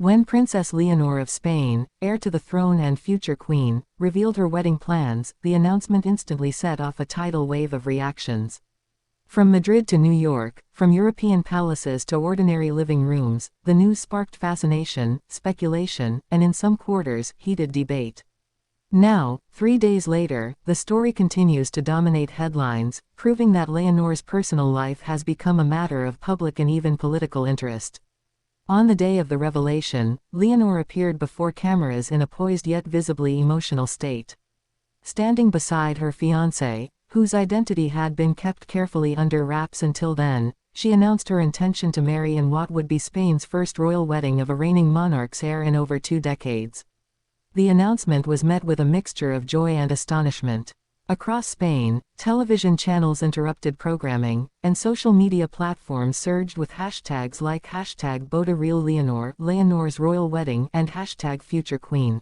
When Princess Leonor of Spain, heir to the throne and future queen, revealed her wedding plans, the announcement instantly set off a tidal wave of reactions. From Madrid to New York, from European palaces to ordinary living rooms, the news sparked fascination, speculation, and in some quarters, heated debate. Now, 3 days later, the story continues to dominate headlines, proving that Leonor's personal life has become a matter of public and even political interest. On the day of the revelation, Leonor appeared before cameras in a poised yet visibly emotional state. Standing beside her fiancé, whose identity had been kept carefully under wraps until then, she announced her intention to marry in what would be Spain's first royal wedding of a reigning monarch's heir in over 2 decades. The announcement was met with a mixture of joy and astonishment. Across Spain, television channels interrupted programming, and social media platforms surged with hashtags like #BodaRealLeonor, Leonor's royal wedding, and #FutureQueen.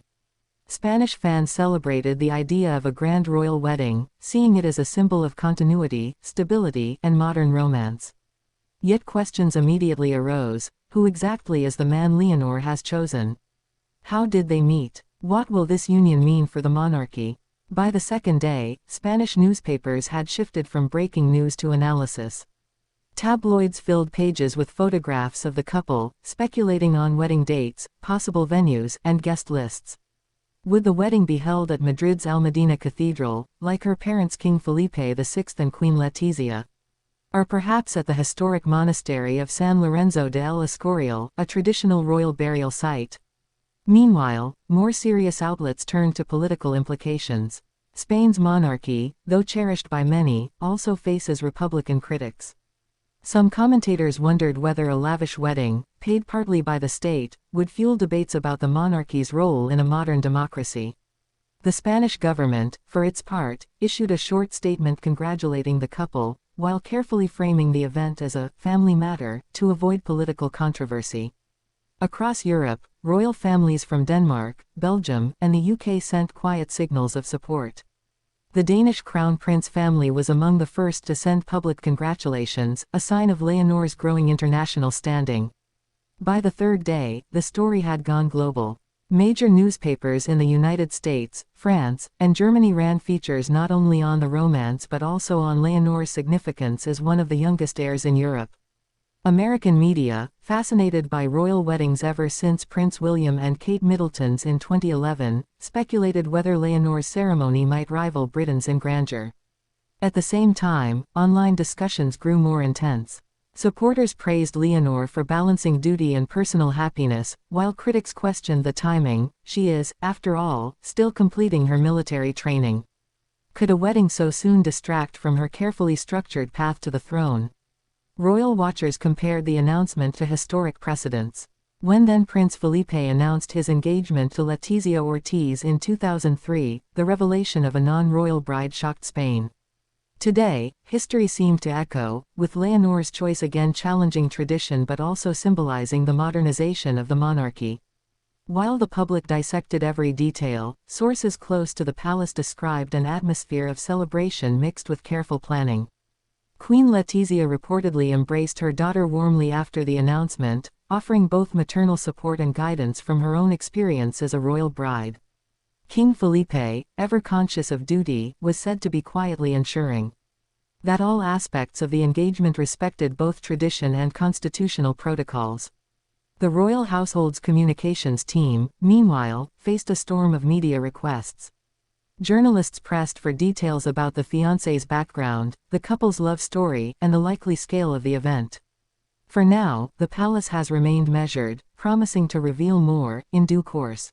Spanish fans celebrated the idea of a grand royal wedding, seeing it as a symbol of continuity, stability, and modern romance. Yet questions immediately arose: who exactly is the man Leonor has chosen? How did they meet? What will this union mean for the monarchy? By the second day, Spanish newspapers had shifted from breaking news to analysis. Tabloids filled pages with photographs of the couple, speculating on wedding dates, possible venues, and guest lists. Would the wedding be held at Madrid's Almudena Cathedral, like her parents King Felipe VI and Queen Letizia? Or perhaps at the historic monastery of San Lorenzo de El Escorial, a traditional royal burial site? Meanwhile, more serious outlets turned to political implications. Spain's monarchy, though cherished by many, also faces Republican critics. Some commentators wondered whether a lavish wedding, paid partly by the state, would fuel debates about the monarchy's role in a modern democracy. The Spanish government, for its part, issued a short statement congratulating the couple, while carefully framing the event as a family matter, to avoid political controversy. Across Europe, royal families from Denmark, Belgium, and the UK sent quiet signals of support. The Danish Crown Prince family was among the first to send public congratulations, a sign of Leonor's growing international standing. By the third day, the story had gone global. Major newspapers in the United States, France, and Germany ran features not only on the romance but also on Leonor's significance as one of the youngest heirs in Europe. American media, fascinated by royal weddings ever since Prince William and Kate Middleton's in 2011, speculated whether Leonor's ceremony might rival Britain's in grandeur. At the same time, online discussions grew more intense. Supporters praised Leonor for balancing duty and personal happiness, while critics questioned the timing. She is, after all, still completing her military training. Could a wedding so soon distract from her carefully structured path to the throne? Royal watchers compared the announcement to historic precedents. When then Prince Felipe announced his engagement to Letizia Ortiz in 2003, the revelation of a non-royal bride shocked Spain. Today, history seemed to echo, with Leonor's choice again challenging tradition but also symbolizing the modernization of the monarchy. While the public dissected every detail, sources close to the palace described an atmosphere of celebration mixed with careful planning. Queen Letizia reportedly embraced her daughter warmly after the announcement, offering both maternal support and guidance from her own experience as a royal bride. King Felipe, ever conscious of duty, was said to be quietly ensuring that all aspects of the engagement respected both tradition and constitutional protocols. The royal household's communications team, meanwhile, faced a storm of media requests. Journalists pressed for details about the fiancé's background, the couple's love story, and the likely scale of the event. For now, the palace has remained measured, promising to reveal more in due course.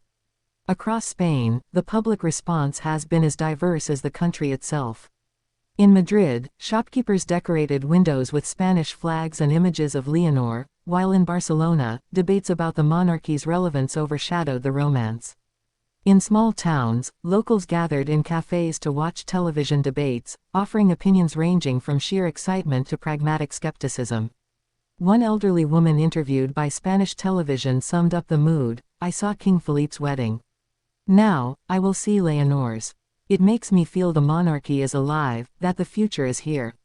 Across Spain, the public response has been as diverse as the country itself. In Madrid, shopkeepers decorated windows with Spanish flags and images of Leonor, while in Barcelona, debates about the monarchy's relevance overshadowed the romance. In small towns, locals gathered in cafes to watch television debates, offering opinions ranging from sheer excitement to pragmatic skepticism. One elderly woman interviewed by Spanish television summed up the mood: "I saw King Felipe's wedding. Now, I will see Leonor's. It makes me feel the monarchy is alive, that the future is here."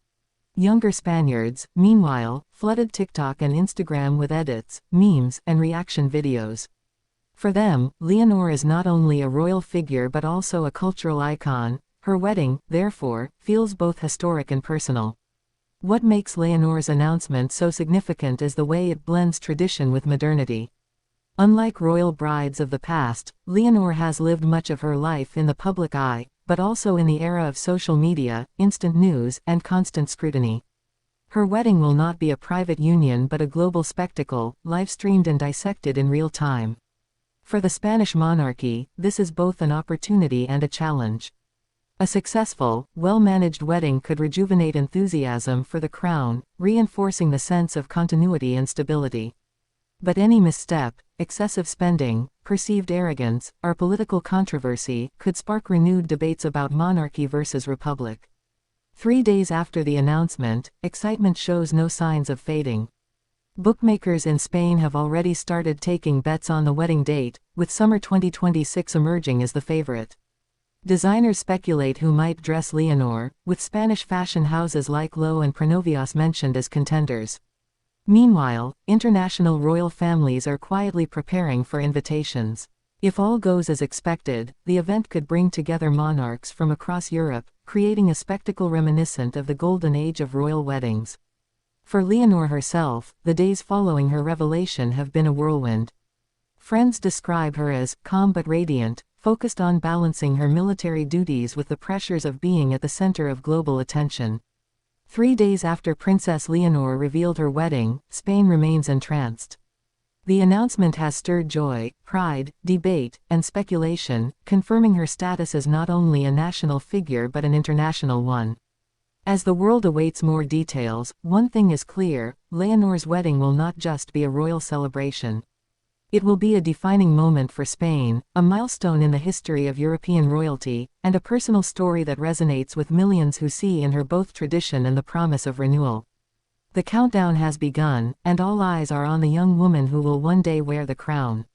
Younger Spaniards, meanwhile, flooded TikTok and Instagram with edits, memes, and reaction videos. For them, Leonor is not only a royal figure but also a cultural icon. Her wedding, therefore, feels both historic and personal. What makes Leonor's announcement so significant is the way it blends tradition with modernity. Unlike royal brides of the past, Leonor has lived much of her life in the public eye, but also in the era of social media, instant news, and constant scrutiny. Her wedding will not be a private union but a global spectacle, live-streamed and dissected in real time. For the Spanish monarchy, this is both an opportunity and a challenge. A successful, well-managed wedding could rejuvenate enthusiasm for the crown, reinforcing the sense of continuity and stability. But any misstep, excessive spending, perceived arrogance, or political controversy could spark renewed debates about monarchy versus republic. 3 days after the announcement, excitement shows no signs of fading. Bookmakers in Spain have already started taking bets on the wedding date, with summer 2026 emerging as the favorite. Designers speculate who might dress Leonor, with Spanish fashion houses like Loewe and Pronovias mentioned as contenders. Meanwhile, international royal families are quietly preparing for invitations. If all goes as expected, the event could bring together monarchs from across Europe, creating a spectacle reminiscent of the golden age of royal weddings. For Leonor herself, the days following her revelation have been a whirlwind. Friends describe her as calm but radiant, focused on balancing her military duties with the pressures of being at the center of global attention. 3 days after Princess Leonor revealed her wedding, Spain remains entranced. The announcement has stirred joy, pride, debate, and speculation, confirming her status as not only a national figure but an international one. As the world awaits more details, one thing is clear: Leonor's wedding will not just be a royal celebration. It will be a defining moment for Spain, a milestone in the history of European royalty, and a personal story that resonates with millions who see in her both tradition and the promise of renewal. The countdown has begun, and all eyes are on the young woman who will one day wear the crown.